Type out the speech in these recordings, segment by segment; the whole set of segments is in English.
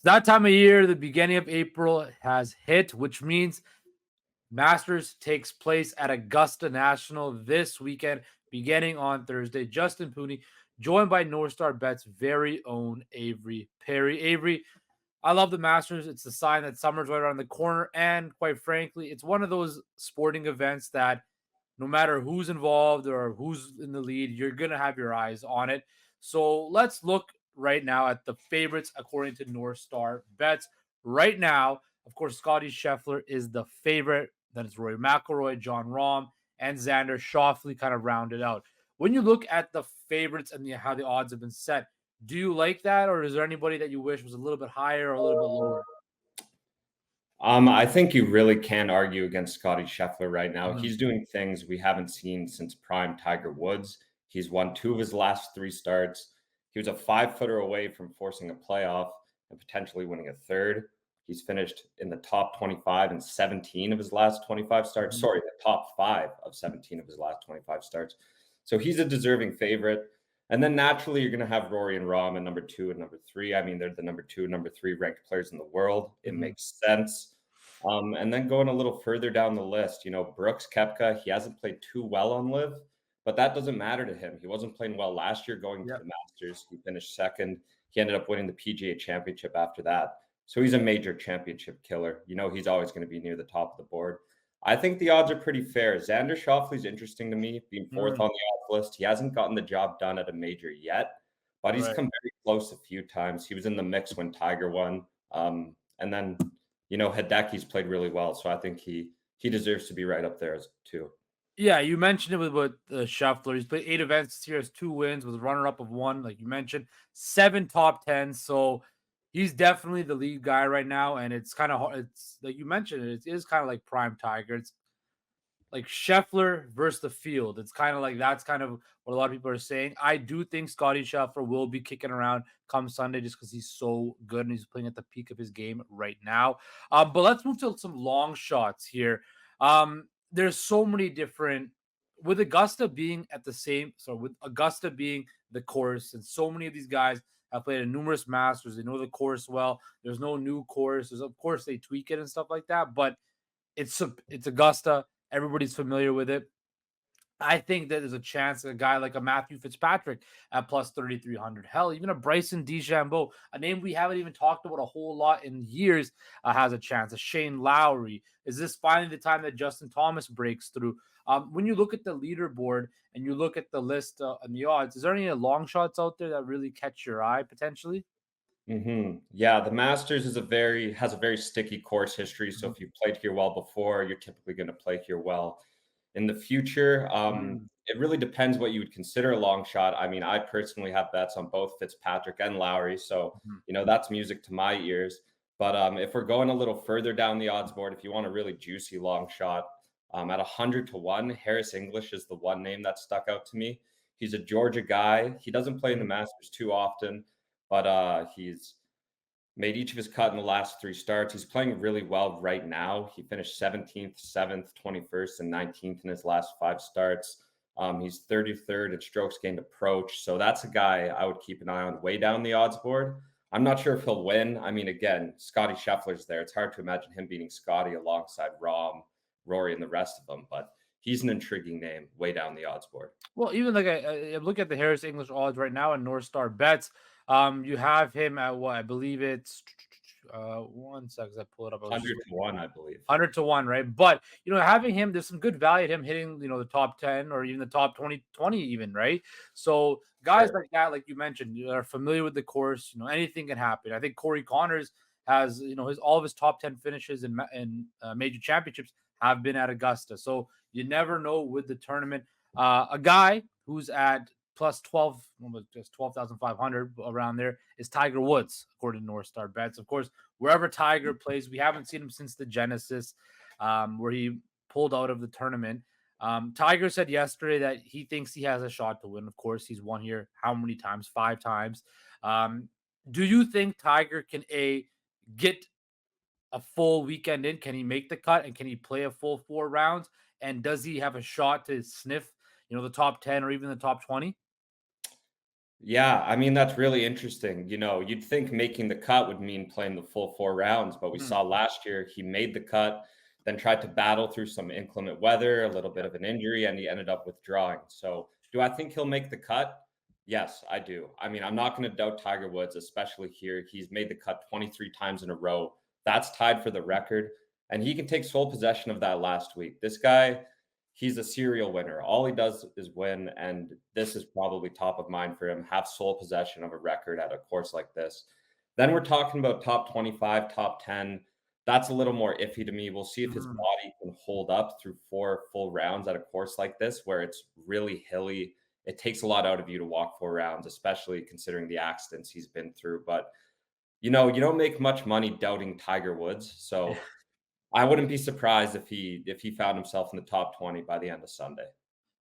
that time of year, the beginning of April has hit, which means Masters takes place at Augusta National this weekend, beginning on Thursday. Justin Pooni, joined by NorthStar Bet's very own Avery Perri. Avery, I love the Masters. It's a sign that summer's right around the corner. And quite frankly, it's one of those sporting events that no matter who's involved or who's in the lead, you're going to have your eyes on it. So let's look right now at the favorites according to North Star Bets. Right now, of course, Scottie Scheffler is the favorite. Then it's Rory McIlroy, John Rahm, and Xander Schauffele kind of rounded out. When you look at the favorites and how the odds have been set, do you like that, or is there anybody that you wish was a little bit higher or a little bit lower? I think you really can't argue against Scottie Scheffler right now. Mhm. He's doing things we haven't seen since prime Tiger Woods. He's won 2 of his last 3 starts. He was a 5-footer away from forcing a playoff and potentially winning a third. He's finished in the top 25 in 17 of his last 25 starts. Sorry, the top 5 of 17 of his last 25 starts. So he's a deserving favorite. And then naturally, you're going to have Rory and Rahm at number 2 and number 3. I mean, they're the number 2 and number 3 ranked players in the world. It makes sense. And then going a little further down the list, Brooks Koepka, he hasn't played too well on Live, but that doesn't matter to him. He wasn't playing well last year going to the Masters. He finished second. He ended up winning the PGA Championship after that. So he's a major championship killer. He's always going to be near the top of the board. I think the odds are pretty fair. Xander Schauffele's interesting to me, being 4th on the odds list. He hasn't gotten the job done at a major yet, but he's come very close a few times. He was in the mix when Tiger won. And then, Hideki's played really well. So I think he deserves to be right up there too. Yeah, you mentioned it with Scheffler. He's played 8 events this year, has 2 wins, with a runner-up of 1, like you mentioned, 7 top 10s. So he's definitely the lead guy right now, and it's kind of hard. It's like you mentioned, it is kind of like prime Tiger. It's like Scheffler versus the field. It's kind of like that's kind of what a lot of people are saying. I do think Scottie Scheffler will be kicking around come Sunday just because he's so good and he's playing at the peak of his game right now. But let's move to some long shots here. There's so many different with Augusta being at the same. So with Augusta being the course, and so many of these guys have played in numerous Masters. They know the course well. There's no new course. Of course they tweak it and stuff like that, but it's Augusta. Everybody's familiar with it. I think that there's a chance a guy like a Matthew Fitzpatrick at plus 3,300. Hell, even a Bryson DeChambeau, a name we haven't even talked about a whole lot in years, has a chance. A Shane Lowry. Is this finally the time that Justin Thomas breaks through? When you look at the leaderboard and you look at the list and the odds, is there any long shots out there that really catch your eye potentially? Yeah, the Masters has a very sticky course history. So if you've played here well before, you're typically going to play here well in the future. It really depends what you would consider a long shot. I mean, I personally have bets on both Fitzpatrick and Lowry, so that's music to my ears. But if we're going a little further down the odds board, if you want a really juicy long shot, at 100 to 1, Harris English is the one name that stuck out to me. He's a Georgia guy. He doesn't play in the Masters too often, but he's made each of his cut in the last 3 starts. He's playing really well right now. He finished 17th, 7th, 21st, and 19th in his last 5 starts. He's 33rd in strokes gained approach. So that's a guy I would keep an eye on way down the odds board. I'm not sure if he'll win. I mean, again, Scottie Scheffler's there. It's hard to imagine him beating Scottie alongside Rahm, Rory, and the rest of them. But he's an intriguing name way down the odds board. Well, even like I look at the Harris English odds right now in North Star Bets. You have him at what I believe it's 1 second. I pull it up. 100 to 1, I believe. 100 to 1, right? But having him, there's some good value at him hitting, the top 10 or even the top 20 even, right? So guys like that, like you mentioned, are familiar with the course. Anything can happen. I think Corey Connors has, all of his top 10 finishes in major championships have been at Augusta. So you never know with the tournament. A guy who's at plus 12, just 12,500 around there is Tiger Woods, according to North Star Bets. Of course, wherever Tiger plays, we haven't seen him since the Genesis, where he pulled out of the tournament. Tiger said yesterday that he thinks he has a shot to win. Of course, he's won here how many times? 5 times. Do you think Tiger can get a full weekend in? Can he make the cut and can he play a full 4 rounds? And does he have a shot to sniff, the top 10 or even the top 20? Yeah, I mean, that's really interesting. You'd think making the cut would mean playing the full 4 rounds, but we Mhm. saw last year he made the cut, then tried to battle through some inclement weather, a little bit Yeah. of an injury, and he ended up withdrawing. So, do I think he'll make the cut? Yes, I do. I mean, I'm not going to doubt Tiger Woods, especially here. He's made the cut 23 times in a row. That's tied for the record, and he can take sole possession of that last week. This guy, he's a serial winner. All he does is win, and this is probably top of mind for him. Have sole possession of a record at a course like this. Then we're talking about top 25, top 10. That's a little more iffy to me. We'll see if his Mhm. body can hold up through 4 full rounds at a course like this, where it's really hilly. It takes a lot out of you to walk 4 rounds, especially considering the accidents he's been through. But you don't make much money doubting Tiger Woods, so I wouldn't be surprised if he found himself in the top 20 by the end of Sunday.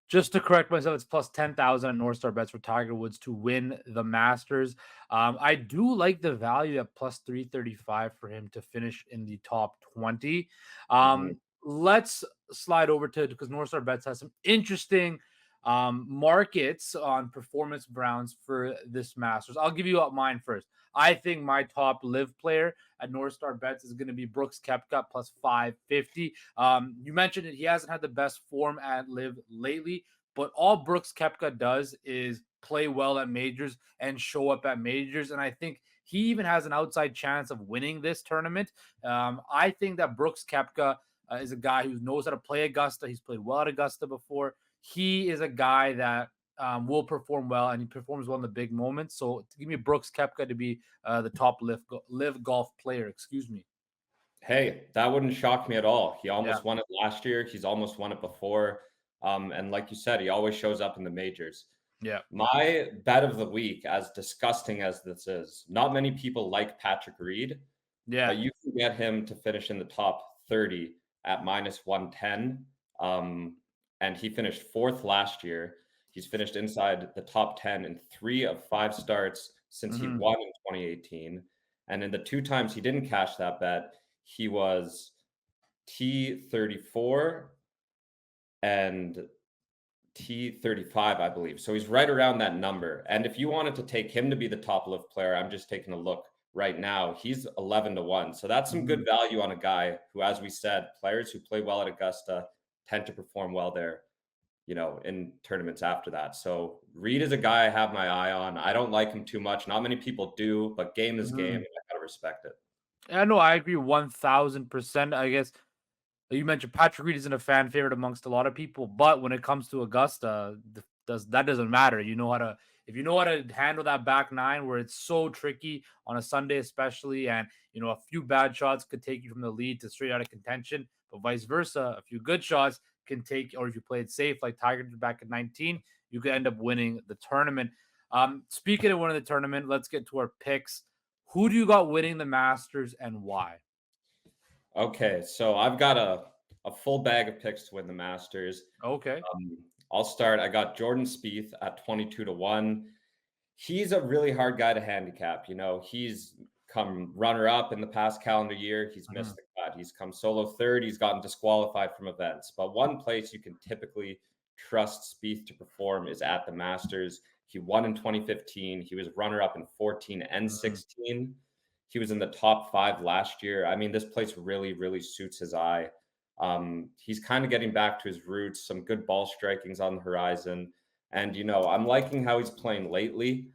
Just to correct myself, it's plus 10,000 at NorthStar bets for Tiger Woods to win the Masters. I do like the value at plus 335 for him to finish in the top 20. Mhm. Let's slide over to because NorthStar bets has some interesting markets on performance grounds for this Masters. I'll give you mine first. I think my top live player at NorthStar bets is going to be Brooks Koepka plus 550. You mentioned it. He hasn't had the best form at live lately, but all Brooks Koepka does is play well at majors and show up at majors. And I think he even has an outside chance of winning this tournament. I think that Brooks Koepka is a guy who knows how to play Augusta. He's played well at Augusta before. He is a guy that will perform well, and he performs well in the big moments. So to give me Brooks Koepka to be the top live golf player. Excuse me. Hey, that wouldn't shock me at all. He Yeah. almost won it last year. He's almost won it before. And like you said, he always shows up in the majors. Yeah. My bet of the week, as disgusting as this is, not many people like Patrick Reed, Yeah. but you can get him to finish in the top 30 at minus 110. And he finished fourth last year. He's finished inside the top 10 in 3 of 5 starts since he Mhm. won in 2018. And in the 2 times he didn't cash that bet, he was T34 and T35, I believe. So he's right around that number. And if you wanted to take him to be the top lift player, I'm just taking a look right now. He's 11 to 1. So that's some Mhm. good value on a guy who, as we said, players who play well at Augusta tend to perform well there, in tournaments after that. So Reed is a guy I have my eye on. I don't like him too much. Not many people do, but game is game. Mhm. And I gotta respect it. Yeah, no, I agree 1000%. I guess you mentioned Patrick Reed isn't a fan favorite amongst a lot of people, but when it comes to Augusta, doesn't matter. You know how to if you know how to handle that back nine where it's so tricky on a Sunday, especially, and a few bad shots could take you from the lead to straight out of contention, but vice versa, a few good shots can take, or if you play it safe like Tiger did back in 19, you could end up winning the tournament. Speaking of winning the tournament, let's get to our picks. Who do you got winning the Masters and why? Okay, so I've got a full bag of picks to win the Masters. Okay. I'll start. I got Jordan Spieth at 22 to 1. He's a really hard guy to handicap. He's come runner up in the past calendar year. He's Mhm. missed the cut. He's come solo third. He's gotten disqualified from events. But one place you can typically trust Spieth to perform is at the Masters. He won in 2015. He was runner up in 14 and Mhm. 16. He was in the top 5 last year. I mean, this place really, really suits his eye. He's kind of getting back to his roots, some good ball strikings on the horizon. And, I'm liking how he's playing lately.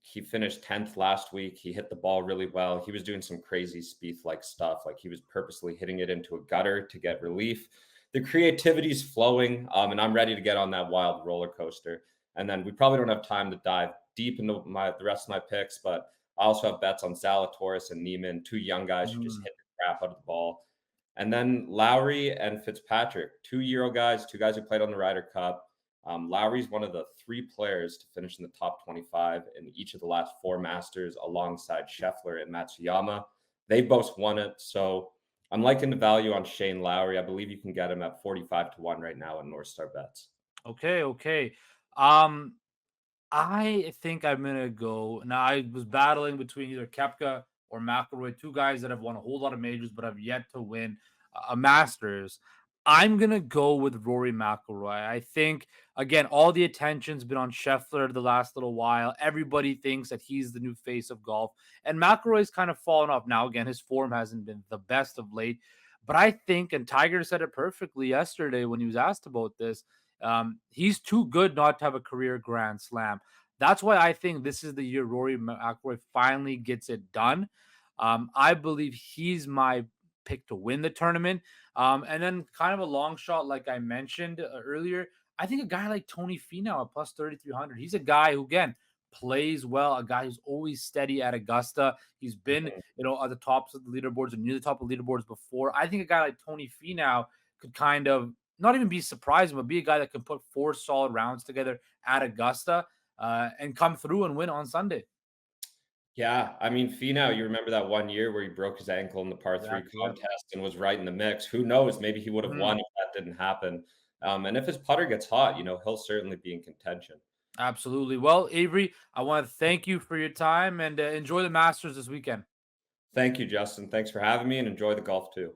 He finished 10th last week. He hit the ball really well. He was doing some crazy Spieth like stuff. Like he was purposely hitting it into a gutter to get relief. The creativity's flowing, and I'm ready to get on that wild roller coaster. And then we probably don't have time to dive deep into the rest of my picks, but I also have bets on Zalatoris and Neiman, 2 young guys who just Mhm. hit the crap out of the ball. And then Lowry and Fitzpatrick, 2 Euro guys, 2 guys who played on the Ryder Cup. Lowry's one of the 3 players to finish in the top 25 in each of the last 4 Masters, alongside Scheffler and Matsuyama. They both won it, so I'm liking the value on Shane Lowry. I believe you can get him at 45 to 1 right now in NorthStar bets. Okay, okay. Um, I think I'm gonna go now. I was battling between either Kepka or McIlroy, two guys that have won a whole lot of majors but have yet to win a Masters. I'm gonna go with Rory McIlroy. I think again, all the attention's been on Scheffler the last little while. Everybody thinks that he's the new face of golf, and McIlroy's kind of fallen off. Now, again, his form hasn't been the best of late, but I think, and Tiger said it perfectly yesterday when he was asked about this, he's too good not to have a career Grand Slam. That's why I think this is the year Rory McIlroy finally gets it done. I believe he's my pick to win the tournament. And then kind of a long shot, like I mentioned earlier, I think a guy like Tony Finau at plus 3,300. He's a guy who, again, plays well, a guy who's always steady at Augusta. He's been, Mhm. at the tops of the leaderboards and near the top of leaderboards before. I think a guy like Tony Finau could kind of not even be surprising, but be a guy that can put 4 solid rounds together at Augusta and come through and win on Sunday. Yeah, I mean, Finau, you remember that one year where he broke his ankle in the par Yeah, 3 yeah. contest and was right in the mix. Who knows? Maybe he would have Mhm. won if that didn't happen. And if his putter gets hot, he'll certainly be in contention. Absolutely. Well, Avery, I want to thank you for your time and enjoy the Masters this weekend. Thank you, Justin. Thanks for having me and enjoy the golf too.